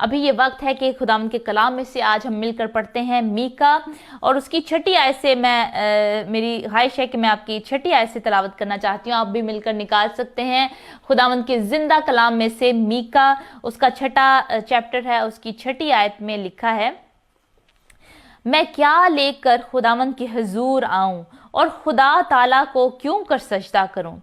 अभी ये वक्त है कि खुदावंद के कलाम में से आज हम मिलकर पढ़ते हैं मीका, और उसकी छठी आयत से मेरी ख्वाहिश है कि मैं आपकी छठी आयत से तिलावत करना चाहती हूँ। आप भी मिलकर निकाल सकते हैं खुदावंद के जिंदा कलाम में से मीका, उसका छठा चैप्टर है, उसकी छठी आयत में लिखा है, मैं क्या लेकर खुदावंद के हुजूर आऊं और खुदा ताला को क्यों कर सजदा करूं?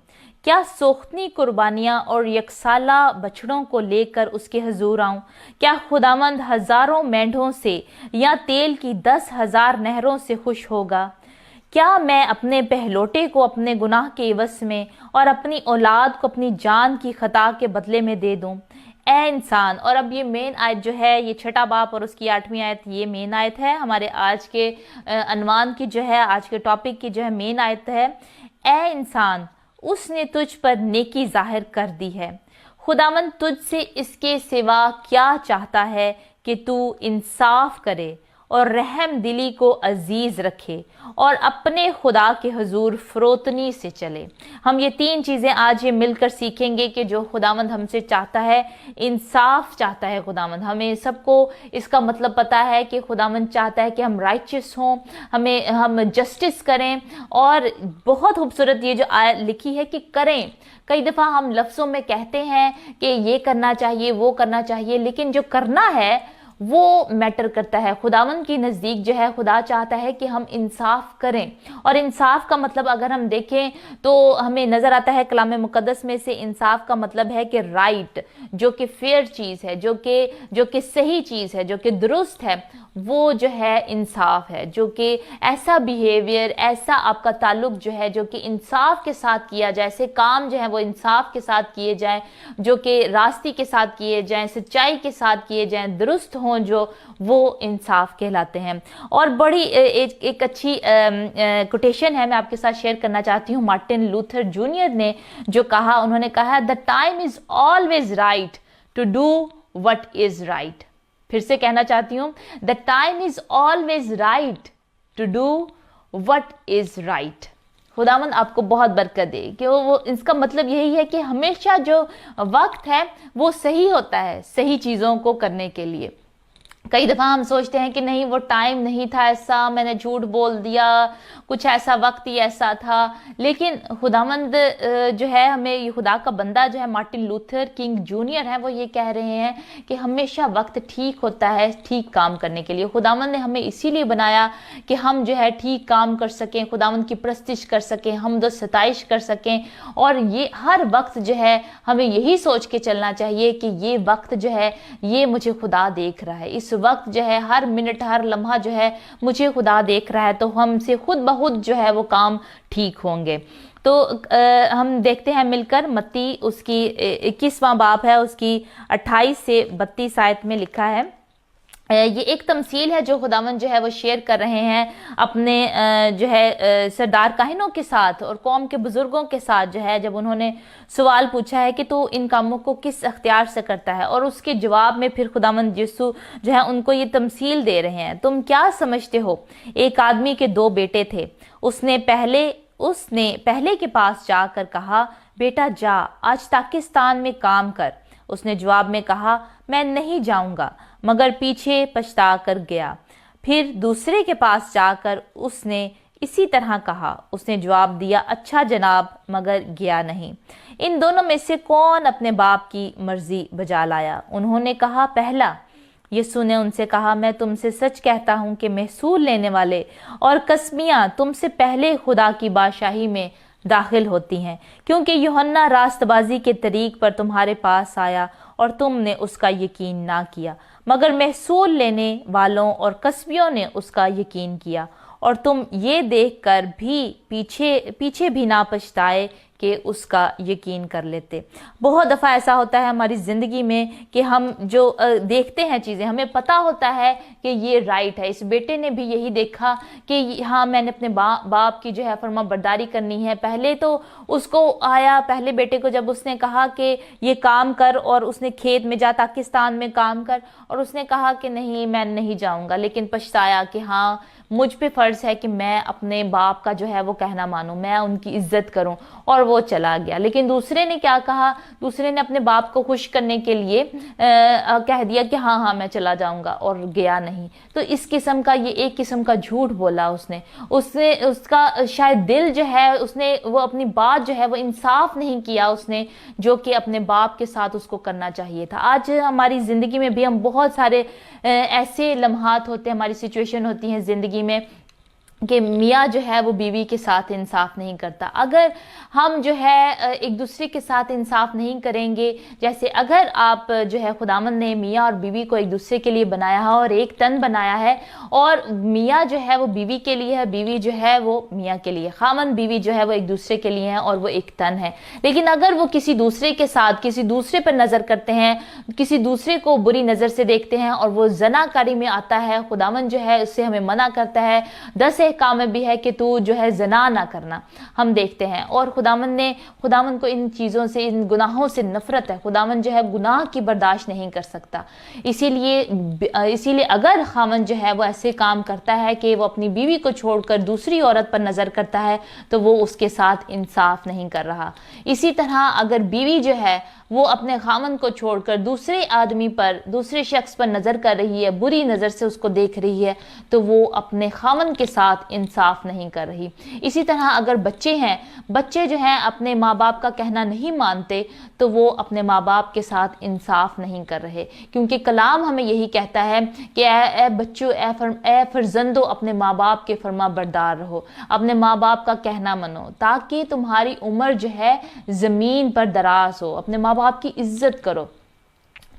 क्या सोख्तनी कुर्बानियां और यकसाला बछड़ों को लेकर उसके हुजूर आऊं? क्या खुदावंद हजारों मेंढों से या तेल की 10,000 नहरों से खुश होगा? क्या मैं अपने पहलोटे को अपने गुनाह के इवज में और अपनी औलाद को अपनी जान की खता के बदले में दे दूं? ए इंसान। और अब ये मेन आयत जो है, ये छठा बाप और उसकी 8वीं आयत, ये मेन आयत है हमारे आज के अनवान की जो है, आज के टॉपिक की जो है मेन आयत है। ए इंसान, उसने तुझ पर नेकी जाहिर कर दी है। खुदावंद तुझसे इसके सिवा क्या चाहता है कि तू इंसाफ करे और रहम दिली को अजीज रखे और अपने खुदा के हुजूर फरोतनी से चले। हम ये 3 चीज़ें आज ये मिलकर सीखेंगे कि जो खुदावंद हमसे चाहता है, इंसाफ चाहता है खुदावंद। हमें सबको इसका मतलब पता है कि खुदावंद चाहता है कि हम राइचियस हों, हम जस्टिस करें। और बहुत खूबसूरत ये जो आयत लिखी है कि करें। कई दफ़ा हम लफ्ज़ों में कहते हैं कि ये करना चाहिए, वो करना चाहिए, लेकिन जो करना है वो मैटर करता है। खुदावंद की नज़दीक जो है, खुदा चाहता है कि हम इंसाफ करें। और इंसाफ का मतलब अगर हम देखें तो हमें नज़र आता है कलाम मुकद्दस में से, इंसाफ का मतलब है कि राइट, जो कि फेयर चीज़ है, जो कि सही चीज़ है, जो कि दुरुस्त है, वो जो है इंसाफ है। जो कि ऐसा बिहेवियर, ऐसा आपका ताल्लुक जो है, जो कि इंसाफ के साथ किया जाए, ऐसे काम जो है वो इंसाफ के साथ किए जाएं, जो कि रास्ते के साथ किए जाएं, सच्चाई के साथ किए जाएं, दुरुस्त हों, जो वो इंसाफ कहलाते हैं। और बड़ी एक अच्छी कोटेशन है, मैं आपके साथ शेयर करना चाहती हूँ। मार्टिन लूथर जूनियर ने जो कहा, उन्होंने कहा, the time is always right to do what is right. फिर से कहना चाहती हूँ, the time is always right to do what is right. खुदावंद आपको बहुत बरकत दे कि वो इसका मतलब यही है कि हमेशा जो वक्त है वो सही होता है सही चीज़ों को करने के लिए। कई दफ़ा हम सोचते हैं कि नहीं, वो टाइम नहीं था ऐसा, मैंने झूठ बोल दिया, कुछ ऐसा वक्त ही ऐसा था। लेकिन खुदावंद जो है, हमें ये खुदा का बंदा जो है मार्टिन लूथर किंग जूनियर है, वो ये कह रहे हैं कि हमेशा वक्त ठीक होता है ठीक काम करने के लिए। खुदावंद ने हमें इसीलिए बनाया कि हम जो है ठीक काम कर सकें, खुदावंद की प्रस्तिश कर सकें, हम दो सताइश कर सकें। और ये हर वक्त जो है हमें यही सोच के चलना चाहिए कि ये वक्त जो है ये मुझे खुदा देख रहा है, इस वक्त जो है हर मिनट हर लम्हा जो है मुझे खुदा देख रहा है, तो हमसे खुद बहुत जो है वो काम ठीक होंगे। तो हम देखते हैं मिलकर मत्ती उसकी 21वां बाब है, उसकी 28 से 32 आयत में लिखा है। ये एक तमसील है जो खुदावंद जो है वो शेयर कर रहे हैं अपने जो है सरदार काहिनों के साथ और कौम के बुजुर्गों के साथ, जो है जब उन्होंने सवाल पूछा है कि तू इन कामों को किस अख्तियार से करता है, और उसके जवाब में फिर खुदावंद यीशु जो है उनको ये तमसील दे रहे हैं। तुम क्या समझते हो, एक आदमी के 2 बेटे थे, उसने पहले के पास जाकर कहा, बेटा जा आज पाकिस्तान में काम कर। उसने जवाब में कहा, मैं नहीं जाऊंगा, मगर पीछे पछता कर गया। फिर दूसरे के पास जाकर उसने इसी तरह कहा, उसने जवाब दिया, अच्छा जनाब, मगर गया नहीं। इन दोनों में से कौन अपने बाप की मर्जी बजा लाया? उन्होंने कहा, पहला। यीशु ने उनसे कहा, मैं तुमसे सच कहता हूं कि महसूल लेने वाले और कसमियां तुमसे पहले खुदा की बादशाही में दाखिल होती हैं, क्योंकि यूहन्ना रास्तबाजी के तरीक पर तुम्हारे पास आया और तुमने उसका यकीन ना किया, मगर महसूल लेने वालों और कसबियों ने उसका यकीन किया, और तुम ये देखकर भी पीछे भी ना पछताए कि उसका यकीन कर लेते। बहुत दफ़ा ऐसा होता है हमारी ज़िंदगी में कि हम जो देखते हैं चीज़ें, हमें पता होता है कि ये राइट है। इस बेटे ने भी यही देखा कि हाँ, मैंने अपने बाप की जो है फर्मा बरदारी करनी है। पहले तो उसको आया, पहले बेटे को जब उसने कहा कि ये काम कर और उसने खेत में जा, पाकिस्तान में काम कर, और उसने कहा कि नहीं, मैं नहीं जाऊँगा, लेकिन पछताया कि हाँ, मुझ पे फ़र्ज़ है कि मैं अपने बाप का जो है वो कहना मानूं, मैं उनकी इज्जत करूं। और وہ چلا گیا. لیکن دوسرے نے کیا کہا, دوسرے نے اپنے باپ کو خوش کرنے کے لیے کہہ دیا کہ ہاں ہاں میں چلا جاؤں گا, اور گیا نہیں. تو اس قسم کا یہ ایک قسم کا جھوٹ بولا اس نے اس کا شاید دل جو ہے, اس نے وہ اپنی بات جو ہے وہ انصاف نہیں کیا اس نے, جو کہ اپنے باپ کے ساتھ اس کو کرنا چاہیے تھا. آج ہماری زندگی میں بھی ہم بہت سارے ایسے لمحات ہوتے ہیں, ہماری سچویشن ہوتی ہیں زندگی میں کہ میاں جو ہے وہ بیوی کے ساتھ انصاف نہیں کرتا. اگر ہم جو ہے ایک دوسرے کے ساتھ انصاف نہیں کریں گے, جیسے اگر آپ جو ہے خداوند نے میاں اور بیوی کو ایک دوسرے کے لیے بنایا ہے اور ایک تن بنایا ہے, اور میاں جو ہے وہ بیوی کے لیے ہے, بیوی جو ہے وہ میاں کے لیے, خاوند بیوی جو ہے وہ ایک دوسرے کے لیے ہیں اور وہ ایک تن ہے. لیکن اگر وہ کسی دوسرے کے ساتھ کسی دوسرے پر نظر کرتے ہیں, کسی دوسرے کو بری نظر سے دیکھتے ہیں اور وہ زنا کاری میں آتا ہے, خداوند جو ہے اس سے ہمیں منع کرتا ہے. 10 کام میں بھی ہے کہ تو جو ہے زنا نہ کرنا, ہم دیکھتے ہیں. اور خداوند کو ان چیزوں سے, ان گناہوں سے نفرت ہے. خداوند جو ہے گناہ کی برداشت نہیں کر سکتا. اسی لیے اگر خاوند جو ہے وہ ایسے کام کرتا ہے کہ وہ اپنی بیوی کو چھوڑ کر دوسری عورت پر نظر کرتا ہے, تو وہ اس کے ساتھ انصاف نہیں کر رہا. اسی طرح اگر بیوی جو ہے وہ اپنے خاوند کو چھوڑ کر دوسرے آدمی پر, دوسرے شخص پر نظر کر رہی ہے, بری نظر سے اس کو دیکھ رہی ہے, تو وہ اپنے خاوند کے ساتھ انصاف نہیں کر رہی. اسی طرح اگر بچے ہیں, بچے جو ہیں اپنے ماں باپ کا کہنا نہیں مانتے, تو وہ اپنے ماں باپ کے ساتھ انصاف نہیں کر رہے. کیونکہ کلام ہمیں یہی کہتا ہے کہ اے بچوں, اے فرزندو, اپنے ماں باپ کے فرما بردار رہو, اپنے ماں باپ کا کہنا منو, تاکہ تمہاری عمر جو ہے زمین پر دراز ہو. اپنے ماں باپ کی عزت کرو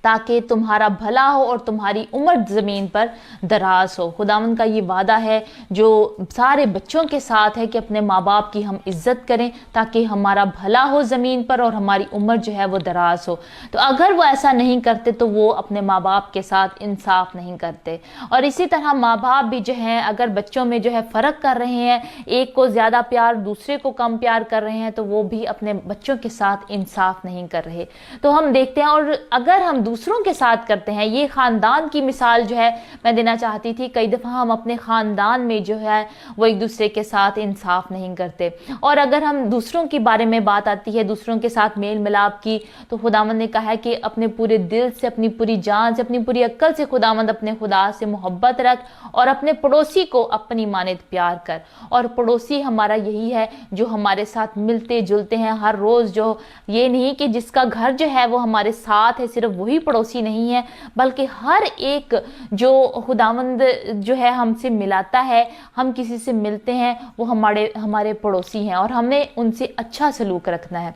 تاکہ تمہارا بھلا ہو اور تمہاری عمر زمین پر دراز ہو. خداوند کا یہ وعدہ ہے جو سارے بچوں کے ساتھ ہے کہ اپنے ماں باپ کی ہم عزت کریں تاکہ ہمارا بھلا ہو زمین پر اور ہماری عمر جو ہے وہ دراز ہو. تو اگر وہ ایسا نہیں کرتے تو وہ اپنے ماں باپ کے ساتھ انصاف نہیں کرتے. اور اسی طرح ماں باپ بھی جو ہیں اگر بچوں میں جو ہے فرق کر رہے ہیں, ایک کو زیادہ پیار دوسرے کو کم پیار کر رہے ہیں, تو وہ بھی اپنے بچوں کے ساتھ انصاف نہیں کر رہے. تو ہم دیکھتے ہیں, اور اگر ہم دوسروں کے ساتھ کرتے ہیں, یہ خاندان کی مثال جو ہے میں دینا چاہتی تھی. کئی دفعہ ہم اپنے خاندان میں جو ہے وہ ایک دوسرے کے ساتھ انصاف نہیں کرتے. اور اگر ہم دوسروں کے بارے میں بات آتی ہے, دوسروں کے ساتھ میل ملاپ کی, تو خداوند نے کہا ہے کہ اپنے پورے دل سے, اپنی پوری جان سے, اپنی پوری عقل سے خداوند اپنے خدا سے محبت رکھ, اور اپنے پڑوسی کو اپنی مانند پیار کر. اور پڑوسی ہمارا یہی ہے جو ہمارے ساتھ ملتے جلتے ہیں ہر روز. جو یہ نہیں کہ جس کا گھر جو ہے وہ ہمارے ساتھ ہے صرف وہی پڑوسی نہیں ہے, بلکہ ہر ایک جو خداوند جو ہے ہم سے ملاتا ہے, ہم کسی سے ملتے ہیں, وہ ہمارے پڑوسی ہیں, اور ہمیں ان سے اچھا سلوک رکھنا ہے.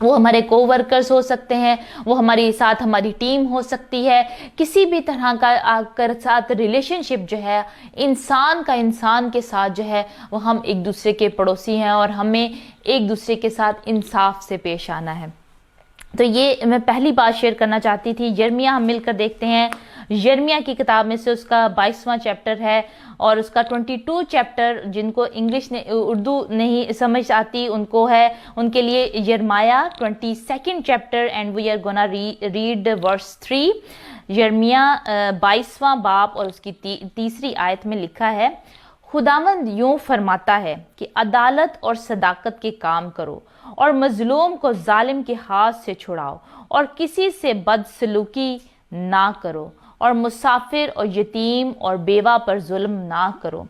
وہ ہمارے کو ورکرز ہو سکتے ہیں, وہ ہماری ساتھ ہماری ٹیم ہو سکتی ہے, کسی بھی طرح کا ساتھ ریلیشن شپ جو ہے انسان کے ساتھ جو ہے وہ ہم ایک دوسرے کے پڑوسی ہیں, اور ہمیں ایک دوسرے کے ساتھ انصاف سے پیش آنا ہے. تو یہ میں پہلی بات شیئر کرنا چاہتی تھی. یرمیہ ہم مل کر دیکھتے ہیں. یرمیہ کی کتاب میں سے اس کا 22واں چیپٹر ہے, اور اس کا 22 چیپٹر, جن کو انگلش اردو نہیں سمجھ آتی ان کو ہے, ان کے لیے یرمیہ 22 chapter, and we are gonna read verse 3. یرمیہ 22واں باب اور اس کی 3 آیت میں لکھا ہے, خداوند یوں فرماتا ہے کہ عدالت اور صداقت کے کام کرو, اور مظلوم کو ظالم کے ہاتھ سے چھڑاؤ, اور کسی سے بدسلوکی نہ کرو, اور مسافر اور یتیم اور بیوہ پر ظلم نہ کرو,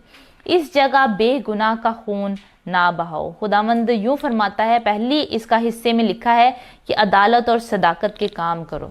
اس جگہ بے گناہ کا خون نہ بہاؤ. خداوند یوں فرماتا ہے, پہلی اس کا حصے میں لکھا ہے کہ عدالت اور صداقت کے کام کرو.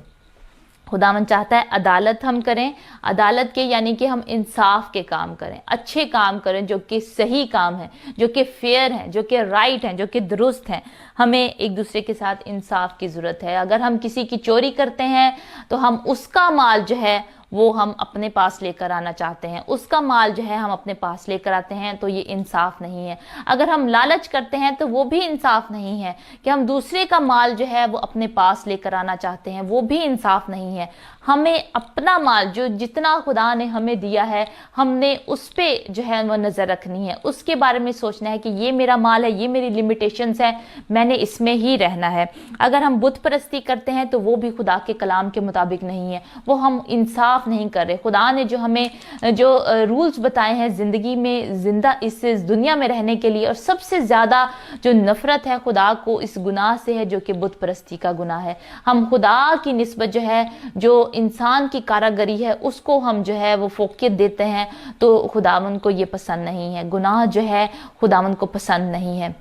خداوند چاہتا ہے عدالت ہم کریں, عدالت کے یعنی کہ ہم انصاف کے کام کریں, اچھے کام کریں جو کہ صحیح کام ہیں, جو کہ فیئر ہیں, جو کہ رائٹ ہیں, جو کہ درست ہیں. ہمیں ایک دوسرے کے ساتھ انصاف کی ضرورت ہے. اگر ہم کسی کی چوری کرتے ہیں تو ہم اس کا مال جو ہے وہ ہم اپنے پاس لے کر آنا چاہتے ہیں, اس کا مال جو ہے ہم اپنے پاس لے کر آتے ہیں, تو یہ انصاف نہیں ہے. اگر ہم لالچ کرتے ہیں تو وہ بھی انصاف نہیں ہے. کہ ہم دوسرے کا مال جو ہے وہ اپنے پاس لے کر آنا چاہتے ہیں, وہ بھی انصاف نہیں ہے. ہمیں اپنا مال جو جتنا خدا نے ہمیں دیا ہے, ہم نے اس پہ جو ہے وہ نظر رکھنی ہے, اس کے بارے میں سوچنا ہے کہ یہ میرا مال ہے, یہ میری لمیٹیشنز ہیں, میں نے اس میں ہی رہنا ہے. اگر ہم بت پرستی کرتے ہیں تو وہ بھی خدا کے کلام کے مطابق نہیں ہے, وہ ہم انصاف इंसाफ नहीं कर रहे। खुदा ने जो हमें जो रूल्स बताए हैं ज़िंदगी में जिंदा इस दुनिया में रहने के लिए, और सबसे ज़्यादा जो नफरत है खुदा को इस गुनाह से है जो कि बुत परस्ती का गुनाह है। हम खुदा की निस्बत जो है, जो इंसान की कारागरी है, उसको हम जो है वो फोकियत देते हैं, तो खुदावंद को ये पसंद नहीं है। गुनाह जो है खुदावंद को पसंद नहीं है,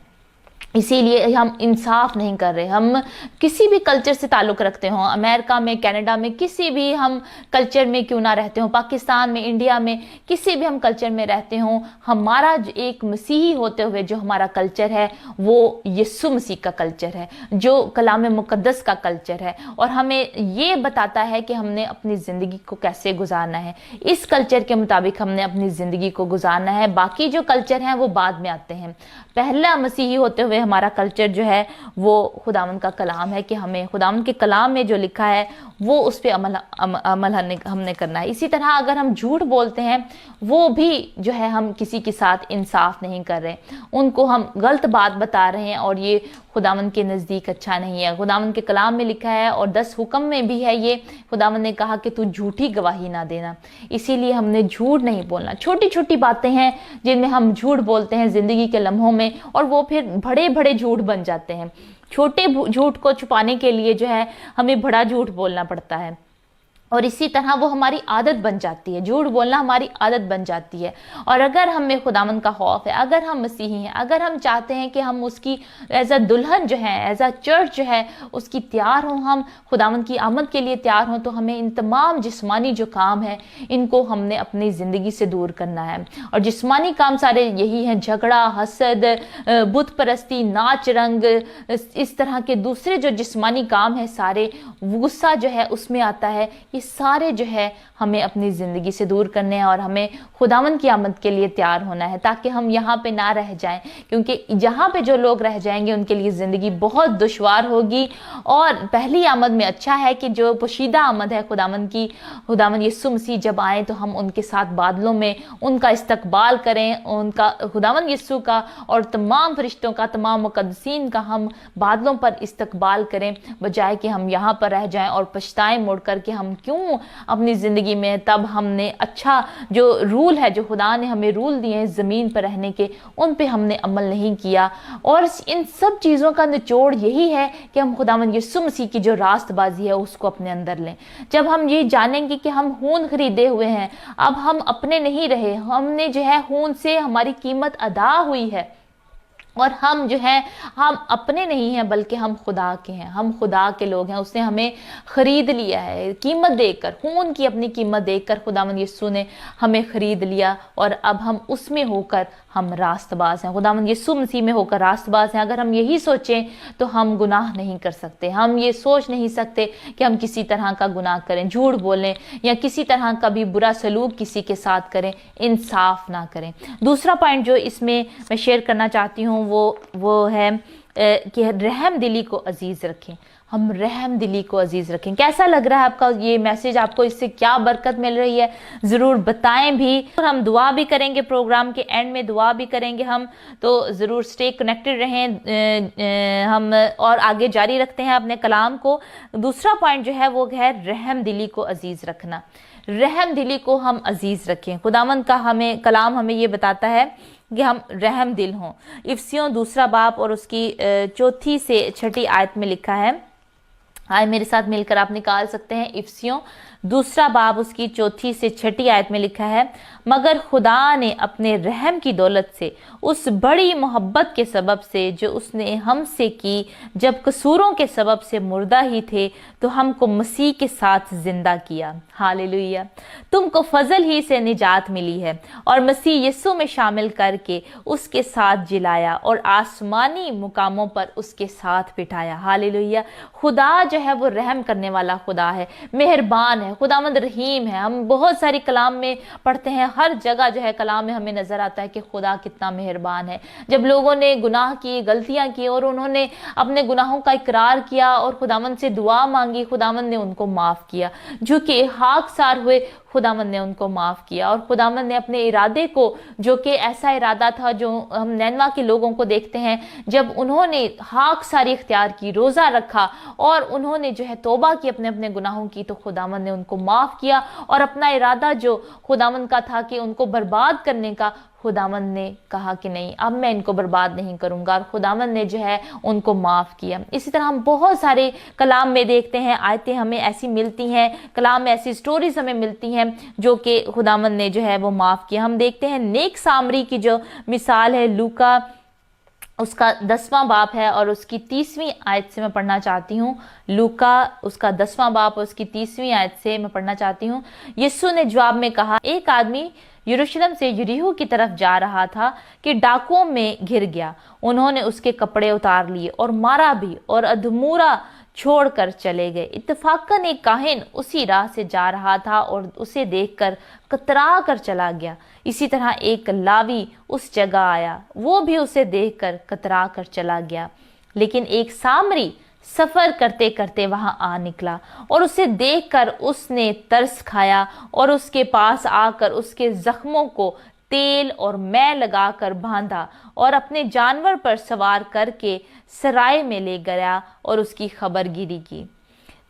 इसीलिए हम इंसाफ नहीं कर रहे। हम किसी भी कल्चर से ताल्लुक़ रखते हों, अमेरिका में, कनाडा में, किसी भी हम कल्चर में क्यों ना रहते हों, पाकिस्तान में, इंडिया में, किसी भी हम कल्चर में रहते हों, हमारा एक मसीही होते हुए जो हमारा कल्चर है वो यीशु मसीह का कल्चर है, जो कलाम मुक़द्दस का कल्चर है, और हमें ये बताता है कि हमने अपनी ज़िंदगी को कैसे गुजारना है। इस कल्चर के मुताबिक हमने अपनी ज़िंदगी को गुजारना है। बाकी जो कल्चर हैं वो बाद में आते हैं। पहला मसीही होते हुए हमारा कल्चर जो है वो खुदावंद का कलाम है कि हमें खुदावंद के कलाम में जो लिखा है वो उस पर अमल हमने करना है। इसी तरह अगर हम झूठ बोलते हैं, वो भी जो है हम किसी के साथ इंसाफ नहीं कर रहे, उनको हम गलत बात बता रहे हैं, और ये खुदावंद के नज़दीक अच्छा नहीं है। खुदावंद के कलाम में लिखा है, और 10 हुक्म में भी है ये, खुदावंद ने कहा कि तू झूठी गवाही ना देना। इसीलिए हमने झूठ नहीं बोलना। छोटी छोटी बातें हैं जिनमें हम झूठ बोलते हैं ज़िंदगी के लम्हों में, और वो फिर बड़े बड़े झूठ बन जाते हैं। छोटे झूठ को छुपाने के लिए जो है हमें बड़ा झूठ बोलना पड़ता है, और इसी तरह वो हमारी आदत बन जाती है। झूठ बोलना हमारी आदत बन जाती है। और अगर हमें खुदावंद का खौफ है, अगर हम मसीही हैं, अगर हम चाहते हैं कि हम उसकी एज अ दुल्हन जो है, एज अ चर्च जो है उसकी तैयार हों, हम खुदावंद की आमद के लिए तैयार हों, तो हमें इन तमाम जिस्मानी जो काम है इनको हमने अपनी ज़िंदगी से दूर करना है। और जिस्मानी काम सारे यही हैं: झगड़ा, हसद, बुत परस्ती, नाच रंग, इस तरह के दूसरे जो जिस्मानी काम है सारे, गुस्सा जो है उसमें आता है। ये सारे जो है हमें अपनी ज़िंदगी से दूर करने हैं, और हमें खुदावंद की आमद के लिए तैयार होना है, ताकि हम यहाँ पे ना रह जाएं, क्योंकि यहाँ पे जो लोग रह जाएंगे उनके लिए ज़िंदगी बहुत दुश्वार होगी। और पहली आमद में अच्छा है कि जो पोशीदा आमद है खुदावंद की, खुदावंद यीशु मसीह जब आए तो हम उनके साथ बादलों में उनका इस्तकबाल करें, उनका खुदावंद यीशु का और तमाम फरिश्तों का, तमाम मुक़द्दसीन का हम बादलों पर इस्तकबाल करें, बजाय कि हम यहाँ पर रह जाएं और पछताएं मुड़ कर के हम क्यों अपनी ज़िंदगी में, तब हमने अच्छा जो रूल है, जो खुदा ने हमें रूल दिए हैं ज़मीन पर रहने के, उन पे हमने अमल नहीं किया। और इन सब चीज़ों का निचोड़ यही है कि हम खुदावंद यीशु मसीह की जो रास्तबाजी है उसको अपने अंदर लें। जब हम ये जानेंगे कि हम खून खरीदे हुए हैं, अब हम अपने नहीं रहे, हमने जो है खून से हमारी कीमत अदा हुई है, और हम जो है हम अपने नहीं हैं बल्कि हम खुदा के हैं, हम खुदा के लोग हैं। उसने हमें खरीद लिया है कीमत देकर, खून की अपनी कीमत देकर खुदावंद यीशु ने हमें खरीद लिया, और अब हम उसमें होकर हम रास्तबाज हैं, खुदावंद यीशु मसीह में होकर रास्तबाज हैं। अगर हम यही सोचें तो हम गुनाह नहीं कर सकते। हम ये सोच नहीं सकते कि हम किसी तरह का गुनाह करें, झूठ बोलें, या किसी तरह का भी बुरा सलूक किसी के साथ करें, इंसाफ ना करें। दूसरा पॉइंट जो इसमें मैं शेयर करना चाहती हूँ वो है कि रहम दिली को अजीज रखें। हम रहम दिली को अजीज रखें। कैसा लग रहा है आपका ये मैसेज? आपको इससे क्या बरकत मिल रही है ज़रूर बताएं भी। हम दुआ भी करेंगे, प्रोग्राम के एंड में दुआ भी करेंगे हम, तो ज़रूर स्टे कनेक्टेड रहें। हम और आगे जारी रखते हैं अपने कलाम को। दूसरा पॉइंट जो है वो है रहम दिली को अजीज रखना। रहम दिली को हम अजीज रखें। खुदावंद का हमें कलाम हमें ये बताता है कि हम रहम दिल हों। इफसियों 2 बाब और उसकी 4 से 6 आयत में लिखा है। आए मेरे साथ मिलकर आप निकाल सकते हैं। इफसियों 2 बाब उसकी 4 से 6 आयत में लिखा है, मगर खुदा ने अपने रहम की दौलत से, उस बड़ी मोहब्बत के सबब से जो उसने हमसे की, जब कसूरों के सबब से मुर्दा ही थे, तो हमको मसीह के साथ जिंदा किया। हालेलुया। तुमको फजल ही से निजात मिली है, और मसीह यीशु में शामिल करके उसके साथ जिलाया और आसमानी मुकामों पर उसके साथ बिठाया। हालेलुया। खुदा जो है वो रहम करने वाला खुदा है, मेहरबान है, खुदावंद रहीम है। हम बहुत सारी कलाम में पढ़ते हैं, हर जगह जो है कलाम में हमें नजर आता है कि खुदा कितना मेहरबान है। जब लोगों ने गुनाह किए, गलतियां की, और उन्होंने अपने गुनाहों का इकरार किया और खुदावंद से दुआ मांगी, खुदावंद ने उनको माफ किया। जो कि हाकसार हुए, खुदावंद ने उनको माफ किया। और खुदावंद ने अपने इरादे को, जो कि ऐसा इरादा था जो हम नैनवा के लोगों को देखते हैं, जब उन्होंने हाकसारी इख्तियार की, रोजा रखा और उन्होंने जो है तौबा की, अपने अपने गुनाहों की, तो खुदावंद ने उनको माफ़ किया, और अपना इरादा जो खुदावंद का था कि उनको बर्बाद करने का, खुदावंद ने कहा कि नहीं, अब मैं इनको बर्बाद नहीं करूंगा, और खुदावंद ने जो है उनको माफ़ किया। इसी तरह हम बहुत सारे कलाम में देखते हैं, आयतें हमें ऐसी मिलती हैं, कलाम में ऐसी स्टोरीज हमें मिलती हैं जो कि खुदावंद ने जो है वो माफ़ किया। हम देखते हैं नेक सामरी की जो मिसाल है, लूका उसका 10वां बाप है और उसकी 30वीं आयत से मैं पढ़ना चाहती हूँ। लूका उसका 10वां बाप और उसकी 30वीं आयत से मैं पढ़ना चाहती हूँ। यीशु ने जवाब में कहा, एक आदमी यरूशलेम से यरीहो की तरफ जा रहा था कि डाकुओं में घिर गया। उन्होंने उसके कपड़े उतार लिए और मारा भी, और अधमूरा छोड़कर चले गए। इत्तफाकन एक काहिन उसी राह से जा रहा था और उसे देखकर कतरा कर चला गया। इसी तरह एक लावी उस जगह आया, वो भी उसे देखकर कतरा कर चला गया। लेकिन एक सामरी सफर करते करते वहां आ निकला और उसे देखकर उसने तरस खाया और उसके पास आकर उसके जख्मों को तेल और मैं लगाकर बांधा और अपने जानवर पर सवार करके सराय में ले गया और उसकी खबरगिरी की।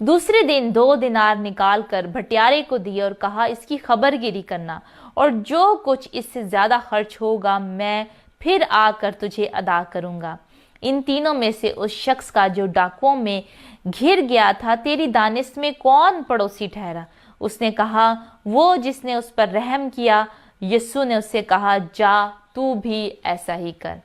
दूसरे दिन 2 दिनार निकाल कर भटियारे को दिए और कहा, इसकी खबरगिरी करना, और जो कुछ इससे ज्यादा खर्च होगा मैं फिर आकर तुझे अदा करूंगा। इन तीनों में से उस शख्स का जो डाकुओं में घिर गया था, तेरी दानिश में कौन पड़ोसी ठहरा? उसने कहा, वो जिसने उस पर रहम किया। यीशु ने उससे कहा, जा तू भी ऐसा ही कर।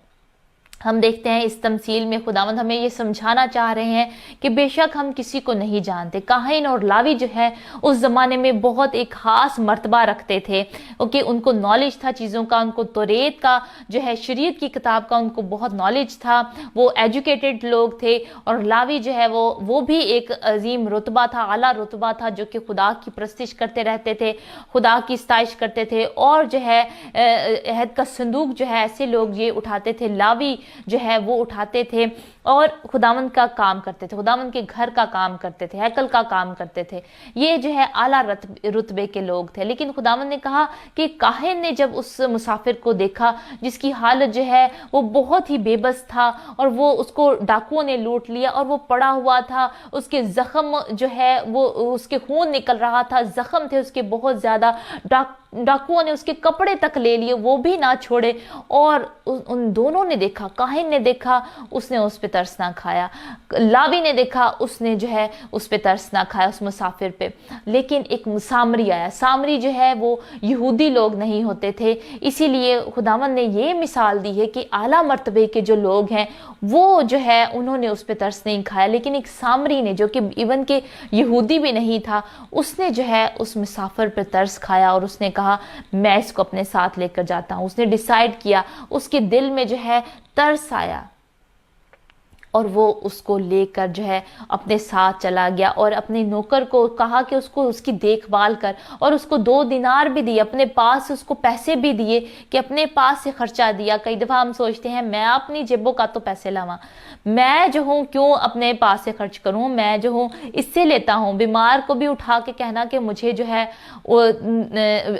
हम देखते हैं इस तमसील में खुदावंद हमें ये समझाना चाह रहे हैं कि बेशक हम किसी को नहीं जानते। काहिन और लावी जो है उस ज़माने में बहुत एक ख़ास मर्तबा रखते थे, ओके, उनको नॉलेज था चीज़ों का, उनको तौरेत का जो है शरीयत की किताब का उनको बहुत नॉलेज था, वो एजुकेटेड लोग थे। और लावी जो है वो भी एक अजीम रुतबा था, आला रुतबा था, जो कि खुदा की प्रस्तिश करते रहते थे, खुदा की सताइश करते थे। और जो है अहद का संदूक जो है ऐसे लोग ये उठाते थे, लावी जो है वो उठाते थे और खुदावंद का काम करते थे, खुदावंद के घर का काम करते थे, हैकल का काम करते थे। ये जो है आला रुतबे के लोग थे। लेकिन खुदावंद ने कहा कि काहिन ने जब उस मुसाफिर को देखा जिसकी हालत जो है वो बहुत ही बेबस था और वो उसको डाकुओं ने लूट लिया और वो पड़ा हुआ था, उसके जख्म जो है वो उसके खून निकल रहा था, जख्म थे उसके बहुत ज्यादा, डाकुओं ने उसके कपड़े तक ले लिए, वो भी ना छोड़े। और उन दोनों ने देखा, काहिन ने देखा, उसने उस पे तरस ना खाया, लावी ने देखा, उसने जो है उस पे तरस ना खाया, उस मुसाफिर पे। लेकिन एक सामरी आया। सामरी जो है वो यहूदी लोग नहीं होते थे, इसीलिए खुदावंद ने ये मिसाल दी है कि आला मर्तबे के जो लोग हैं वो जो है उन्होंने उस पे तरस नहीं खाया। लेकिन एक सामरी ने, जो कि इवन के यहूदी भी नहीं था, उसने जो है उस मुसाफिर पे तरस खाया और उसने कहा, मैं इसको अपने साथ लेकर जाता हूँ। उसने डिसाइड किया, उसके दिल में जो है तरस आया और वो उसको लेकर जो है अपने साथ चला गया और अपने नौकर को कहा कि उसको उसकी देखभाल कर, और उसको 2 दिनार भी दिए, अपने पास उसको पैसे भी दिए कि अपने पास से खर्चा दिया। कई दफ़ा हम सोचते हैं मैं अपनी जेबों का तो पैसे लावा, मैं जो हूँ क्यों अपने पास से खर्च करूँ, मैं जो हूँ इससे लेता हूँ। बीमार को भी उठा के कहना कि मुझे जो है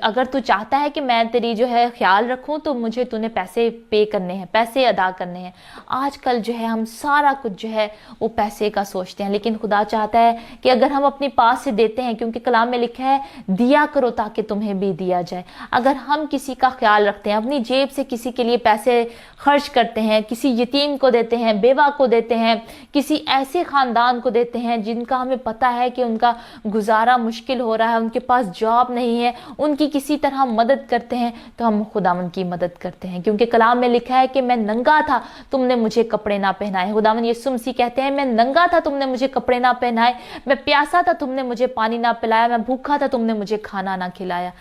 अगर तू चाहता है कि मैं तेरी जो है ख्याल रखूँ तो मुझे तूने पैसे पे करने हैं, पैसे अदा करने हैं। आजकल जो है हम सारा कुछ जो है वो पैसे का सोचते हैं, लेकिन खुदा चाहता है कि अगर हम अपने पास से देते हैं, क्योंकि कलाम में लिखा है दिया करो ताकि तुम्हें भी दिया जाए। अगर हम किसी का ख्याल रखते हैं, अपनी जेब से किसी के लिए पैसे खर्च करते हैं, किसी यतीम को देते हैं, बेवा को देते हैं, किसी ऐसे खानदान को देते हैं जिनका हमें पता है कि उनका गुजारा मुश्किल हो रहा है, उनके पास जॉब नहीं है, उनकी किसी तरह मदद करते हैं, तो हम खुदावंद की मदद करते हैं। क्योंकि कलाम में लिखा है कि मैं नंगा था, तुमने मुझे कपड़े ना पहनाए। खुदावंद यीशु मसीह कहते हैं, मैं नंगा था, तुमने मुझे कपड़े ना पहनाए, मैं प्यासा था, तुमने मुझे पानी ना पिलाया, मैं भूखा था, तुमने मुझे खाना ना खिलाया।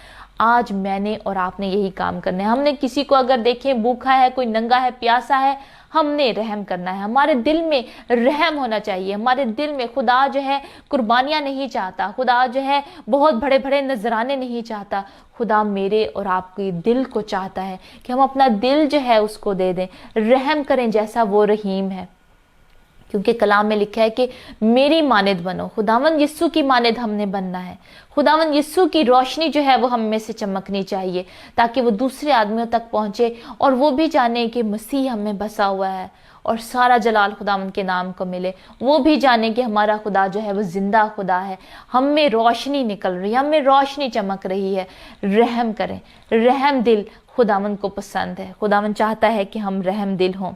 आज मैंने और आपने यही काम करना है। हमने किसी को अगर देखें भूखा है, कोई नंगा है, प्यासा है, हमने रहम करना है। हमारे दिल में रहम होना चाहिए। हमारे दिल में खुदा जो है कुर्बानियां नहीं चाहता, खुदा जो है बहुत बड़े बड़े नजराने नहीं चाहता। खुदा मेरे और आपके दिल को चाहता है कि हम अपना दिल जो है उसको दे दें, रहम करें जैसा वो रहीम है। क्योंकि कलाम में लिखा है कि मेरी मानद बनो। खुदावंद यीशु की मानद हमने बनना है। खुदावंद यीशु की रोशनी जो है वो हम में से चमकनी चाहिए, ताकि वो दूसरे आदमियों तक पहुंचे और वो भी जाने कि मसीह हम में बसा हुआ है اور سارا جلال خداوند کے نام کو ملے. وہ بھی جانے کہ ہمارا خدا جو ہے وہ زندہ خدا ہے, ہم میں روشنی نکل رہی ہے, ہم میں روشنی چمک رہی ہے. رحم کریں, رحم دل خداوند کو پسند ہے. خداوند چاہتا ہے کہ ہم رحم دل ہوں.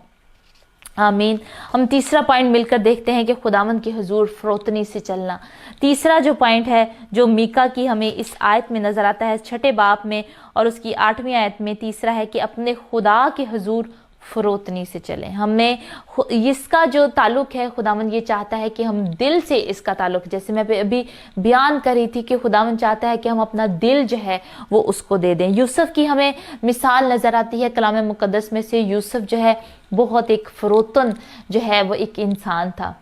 آمین. ہم تیسرا پوائنٹ مل کر دیکھتے ہیں کہ خداوند کے حضور فروتنی سے چلنا. تیسرا جو پوائنٹ ہے جو میکا کی ہمیں اس آیت میں نظر آتا ہے 6 باب میں اور اس کی 8ویں آیت میں, تیسرا ہے کہ اپنے خدا کے حضور فروتنی سے چلیں. ہمیں اس کا جو تعلق ہے خداوند یہ چاہتا ہے کہ ہم دل سے اس کا تعلق, جیسے میں ابھی بیان کر رہی تھی کہ خداوند چاہتا ہے کہ ہم اپنا دل جو ہے وہ اس کو دے دیں. یوسف کی ہمیں مثال نظر آتی ہے کلام مقدس میں سے. یوسف جو ہے بہت ایک فروتن جو ہے وہ ایک انسان تھا,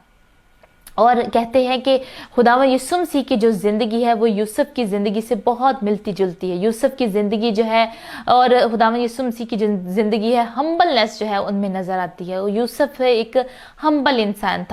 اور کہتے ہیں کہ خداوند یسوع مسیح کی جو زندگی ہے وہ یوسف کی زندگی سے بہت ملتی جلتی ہے. یوسف کی زندگی جو ہے اور خداوند یسوع مسیح کی جو زندگی ہے ہمبلنس جو ہے ان میں نظر آتی ہے. یوسف ایک ہمبل انسان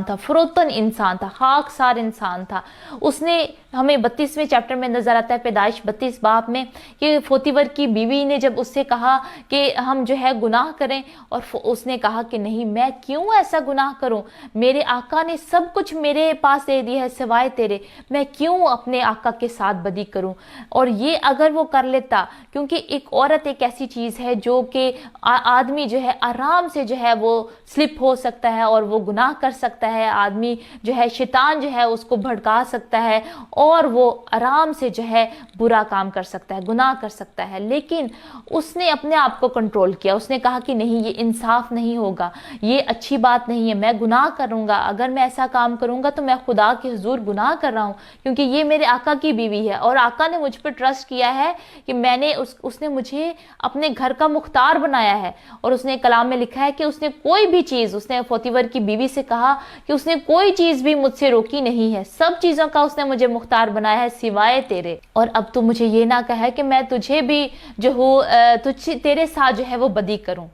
تھا, فروتن انسان تھا, خاکسار انسان تھا. اس نے ہمیں 32ویں چیپٹر میں نظر آتا ہے, پیدائش 32 باب میں, کہ فوتیور کی بیوی نے جب اس سے کہا کہ ہم جو ہے گناہ کریں, اور اس نے کہا کہ نہیں, میں کیوں ایسا گناہ کروں, میرے آقا نے سب کچھ میرے پاس دے دیا ہے سوائے تیرے, میں کیوں اپنے آقا کے ساتھ بدی کروں. اور یہ اگر وہ کر لیتا, کیونکہ ایک عورت ایک ایسی چیز ہے جو کہ آدمی جو ہے آرام سے جو ہے وہ سلپ ہو سکتا ہے اور وہ گناہ کر سکتا ہے. آدمی جو ہے شیطان جو ہے اس کو بھڑکا سکتا ہے اور وہ آرام سے جو ہے برا کام کر سکتا ہے, گناہ کر سکتا ہے. لیکن اس نے اپنے آپ کو کنٹرول کیا. اس نے کہا کہ نہیں, یہ انصاف نہیں ہوگا, یہ اچھی بات نہیں ہے, میں گناہ کروں گا. اگر میں ایسا کام کروں گا تو میں خدا کے حضور گناہ کر رہا ہوں, کیونکہ یہ میرے آقا کی بیوی ہے اور آقا نے مجھ پر ٹرسٹ کیا ہے کہ میں نے اس نے مجھے اپنے گھر کا مختار بنایا ہے. اور اس نے کلام میں لکھا ہے کہ اس نے کوئی بھی چیز, اس نے فوتیور کی بیوی سے کہا کہ اس نے کوئی چیز بھی مجھ سے روکی نہیں ہے, سب چیزوں کا اس نے مجھے مختار بنایا ہے سوائے تیرے. اور اب تو مجھے یہ نہ کہے کہ میں تجھے بھی جو ہوں تیرے ساتھ جو ہے وہ بدی کروں.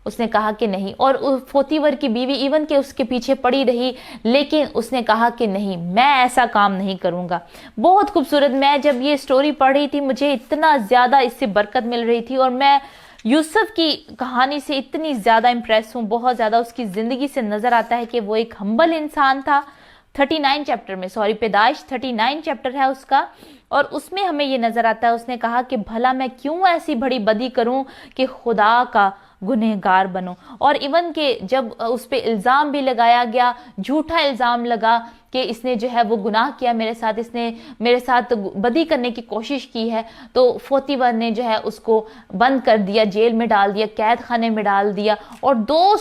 اس نے کہا کہ نہیں. اور فوتیور کی بیوی ایون کہ اس کے پیچھے پڑی رہی, لیکن اس نے کہا کہ نہیں, میں ایسا کام نہیں کروں گا. بہت خوبصورت. میں جب یہ سٹوری پڑھ رہی تھی مجھے اتنا زیادہ اس سے برکت مل رہی تھی, اور میں یوسف کی کہانی سے اتنی زیادہ امپریس ہوں, بہت زیادہ. اس کی زندگی سے نظر آتا ہے کہ وہ ایک ہمبل انسان تھا. 39 چیپٹر میں, پیدائش 39 چیپٹر ہے اس کا, اور اس میں ہمیں یہ نظر آتا ہے, اس نے کہا کہ بھلا میں کیوں ایسی بڑی بدی کروں کہ خدا کا گنہگار بنو. اور ایون کہ جب اس پہ الزام بھی لگایا گیا, جھوٹا الزام لگا کہ اس نے جو ہے وہ گناہ کیا میرے ساتھ, اس نے میرے ساتھ بدی کرنے کی کوشش کی ہے, تو فوتیور نے جو ہے اس کو بند کر دیا, جیل میں ڈال دیا, قید خانے میں ڈال دیا, اور 2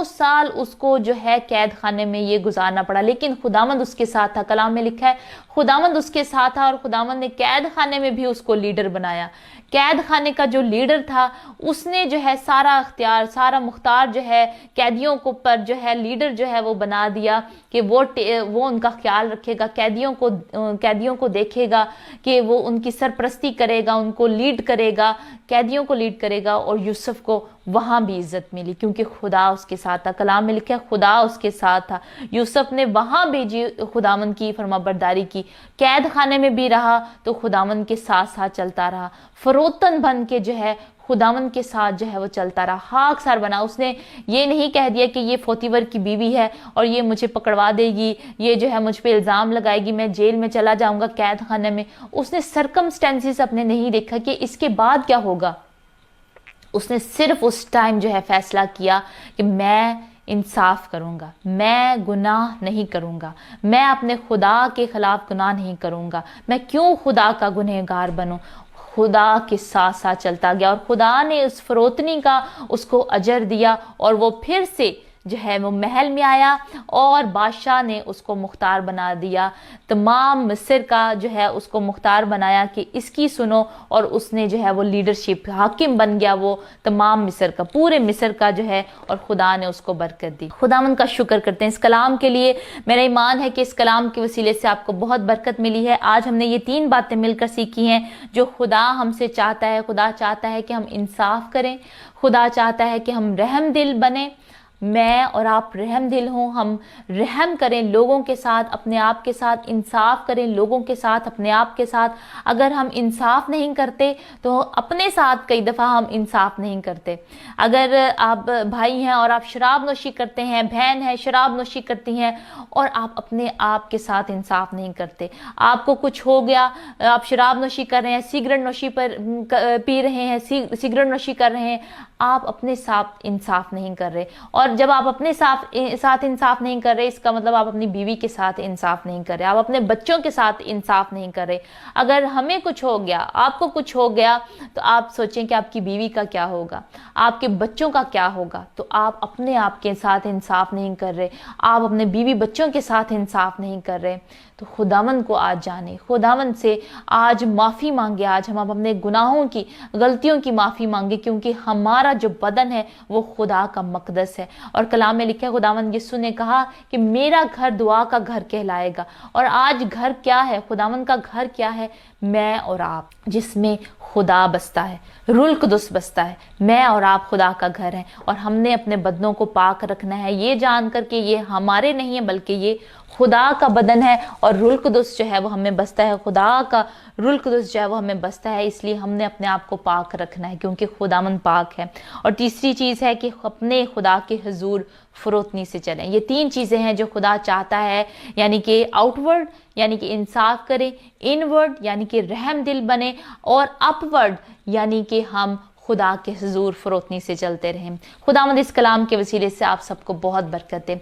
سال اس کو جو ہے قید خانے میں یہ گزارنا پڑا. لیکن خداوند اس کے ساتھ تھا. کلام میں لکھا ہے خداوند اس کے ساتھ تھا, اور خداوند نے قید خانے میں بھی اس کو لیڈر بنایا. قید خانے کا جو لیڈر تھا اس نے جو ہے سارا اختیار, سارا مختار جو ہے قیدیوں کو پر جو ہے لیڈر جو ہے وہ بنا دیا کہ وہ ان کا خیال رکھے گا, قیدیوں کو دیکھے گا, کہ وہ ان کی سرپرستی کرے گا, ان کو لیڈ کرے گا, قیدیوں کو لیڈ کرے گا. اور یوسف کو وہاں بھی عزت ملی کیونکہ خدا اس کے ساتھ تھا. کلام میں لکھا ہے خدا اس کے ساتھ تھا. یوسف نے وہاں بھی خداوند کی فرما برداری کی, قید خانے میں بھی رہا تو خداوند کے ساتھ ساتھ چلتا رہا, فروتن بن کے جو ہے خداوند کے ساتھ جو ہے وہ چلتا رہا, خاکسار بنا. اس نے یہ نہیں کہہ دیا کہ یہ فوتیور کی بیوی ہے اور یہ مجھے پکڑوا دے گی, یہ جو ہے مجھ پہ الزام لگائے گی, میں جیل میں چلا جاؤں گا, قید خانے میں. اس نے سرکمسٹینسز اپنے نہیں دیکھا کہ اس کے بعد کیا ہوگا. اس نے صرف اس ٹائم جو ہے فیصلہ کیا کہ میں انصاف کروں گا, میں گناہ نہیں کروں گا, میں اپنے خدا کے خلاف گناہ نہیں کروں گا, میں کیوں خدا کا گنہگار بنوں. خدا کے ساتھ ساتھ چلتا گیا, اور خدا نے اس فروتنی کا اس کو اجر دیا, اور وہ پھر سے جو ہے وہ محل میں آیا, اور بادشاہ نے اس کو مختار بنا دیا. تمام مصر کا جو ہے اس کو مختار بنایا کہ اس کی سنو, اور اس نے جو ہے وہ لیڈرشپ, حاکم بن گیا وہ تمام مصر کا, پورے مصر کا جو ہے, اور خدا نے اس کو برکت دی. خداوند کا شکر کرتے ہیں اس کلام کے لیے. میرا ایمان ہے کہ اس کلام کے وسیلے سے آپ کو بہت برکت ملی ہے. آج ہم نے یہ 3 باتیں مل کر سیکھی ہیں جو خدا ہم سے چاہتا ہے. خدا چاہتا ہے کہ ہم انصاف کریں, خدا چاہتا ہے کہ ہم رحم دل بنیں, میں اور آپ رحم دل ہوں، ہم رحم کریں لوگوں کے ساتھ، اپنے آپ کے ساتھ انصاف کریں لوگوں کے ساتھ، اپنے آپ کے ساتھ۔ اگر ہم انصاف نہیں کرتے تو اپنے ساتھ کئی دفعہ ہم انصاف نہیں کرتے۔ اگر آپ بھائی ہیں اور آپ شراب نوشی کرتے ہیں، بہن ہے شراب نوشی کرتی ہیں اور آپ اپنے آپ کے ساتھ انصاف نہیں کرتے، آپ کو کچھ ہو گیا، آپ شراب نوشی کر رہے ہیں، سگریٹ نوشی پی رہے ہیں، سگریٹ نوشی کر رہے ہیں، آپ اپنے ساتھ انصاف نہیں کر رہے۔ اور جب آپ اپنے ساتھ انصاف نہیں کر رہے، اس کا مطلب آپ اپنی بیوی کے ساتھ انصاف نہیں کر رہے، آپ اپنے بچوں کے ساتھ انصاف نہیں کر رہے۔ اگر ہمیں کچھ ہو گیا، آپ کو کچھ ہو گیا، تو آپ سوچیں کہ آپ کی بیوی کا کیا ہوگا، آپ کے بچوں کا کیا ہوگا۔ تو آپ اپنے آپ کے ساتھ انصاف نہیں کر رہے، آپ اپنے بیوی بچوں کے ساتھ انصاف نہیں کر رہے۔ تو خداوند کو آج جانے، خداوند سے آج معافی مانگے، آج ہم اپنے گناہوں کی، غلطیوں کی معافی مانگے، کیونکہ ہمارا جو بدن ہے وہ خدا کا مقدس ہے۔ اور کلام میں لکھا ہے، خداوند یسوع نے کہا کہ میرا گھر دعا کا گھر کہلائے گا۔ اور آج گھر کیا ہے؟ خداوند کا گھر کیا ہے؟ میں اور آپ، جس میں خدا بستا ہے، روح القدس بستا ہے۔ میں اور آپ خدا کا گھر ہیں، اور ہم نے اپنے بدنوں کو پاک رکھنا ہے، یہ جان کر کے یہ ہمارے نہیں ہے بلکہ یہ خدا کا بدن ہے، اور روح القدس جو ہے وہ ہمیں بستا ہے، خدا کا روح القدس جو ہے وہ ہمیں بستا ہے۔ اس لیے ہم نے اپنے آپ کو پاک رکھنا ہے، کیونکہ خداوند پاک ہے۔ اور تیسری چیز ہے کہ اپنے خدا کے حضور فروتنی سے چلیں۔ یہ تین چیزیں ہیں جو خدا چاہتا ہے، یعنی کہ آؤٹ ورڈ یعنی کہ انصاف کریں، ان ورڈ یعنی کہ رحم دل بنیں، اور اپ ورڈ یعنی کہ ہم خدا کے حضور فروتنی سے چلتے رہیں۔ خداوند اس کلام کے وسیلے سے آپ سب کو بہت برکت دے۔